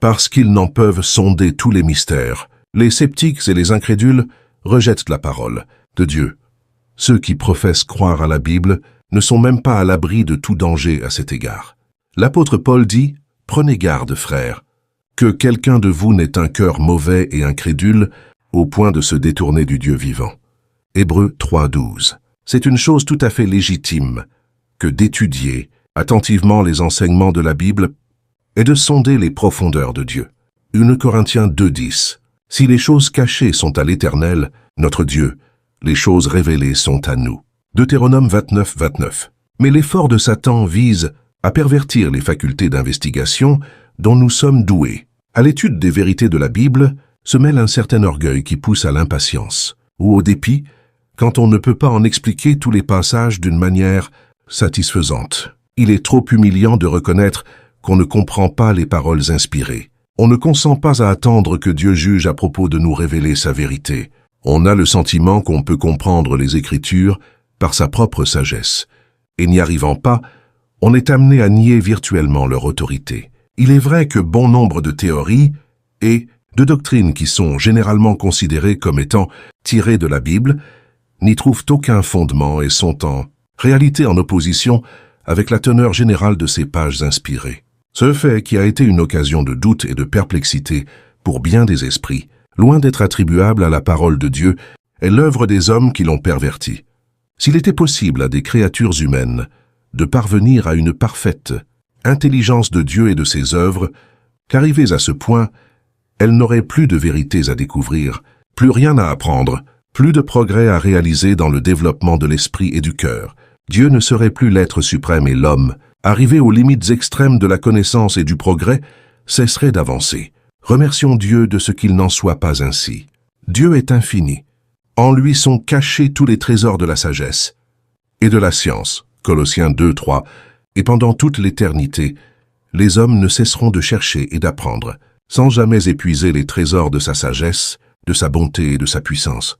Parce qu'ils n'en peuvent sonder tous les mystères, les sceptiques et les incrédules rejettent la parole de Dieu. Ceux qui professent croire à la Bible ne sont même pas à l'abri de tout danger à cet égard. L'apôtre Paul dit « Prenez garde, frères, que quelqu'un de vous n'ait un cœur mauvais et incrédule au point de se détourner du Dieu vivant. » Hébreux 3:12. C'est une chose tout à fait légitime que d'étudier attentivement les enseignements de la Bible et de sonder les profondeurs de Dieu. 1 Corinthiens 2:10. Si les choses cachées sont à l'Éternel, notre Dieu, les choses révélées sont à nous. Deutéronome 29:29. Mais l'effort de Satan vise à pervertir les facultés d'investigation dont nous sommes doués. À l'étude des vérités de la Bible se mêle un certain orgueil qui pousse à l'impatience ou au dépit quand on ne peut pas en expliquer tous les passages d'une manière satisfaisante. Il est trop humiliant de reconnaître qu'on ne comprend pas les paroles inspirées. On ne consent pas à attendre que Dieu juge à propos de nous révéler sa vérité. On a le sentiment qu'on peut comprendre les Écritures par sa propre sagesse. Et n'y arrivant pas, on est amené à nier virtuellement leur autorité. Il est vrai que bon nombre de théories et de doctrines qui sont généralement considérées comme étant tirées de la Bible n'y trouvent aucun fondement et sont en réalité en opposition avec la teneur générale de ces pages inspirées. Ce fait qui a été une occasion de doute et de perplexité pour bien des esprits, loin d'être attribuable à la parole de Dieu, est l'œuvre des hommes qui l'ont perverti. S'il était possible à des créatures humaines de parvenir à une parfaite intelligence de Dieu et de ses œuvres, qu'arrivées à ce point, elles n'auraient plus de vérités à découvrir, plus rien à apprendre, plus de progrès à réaliser dans le développement de l'esprit et du cœur. Dieu ne serait plus l'être suprême et l'homme, arrivé aux limites extrêmes de la connaissance et du progrès, cesserait d'avancer. Remercions Dieu de ce qu'il n'en soit pas ainsi. Dieu est infini. En lui sont cachés tous les trésors de la sagesse et de la science. Colossiens 2:3. Et pendant toute l'éternité, les hommes ne cesseront de chercher et d'apprendre, sans jamais épuiser les trésors de sa sagesse, de sa bonté et de sa puissance.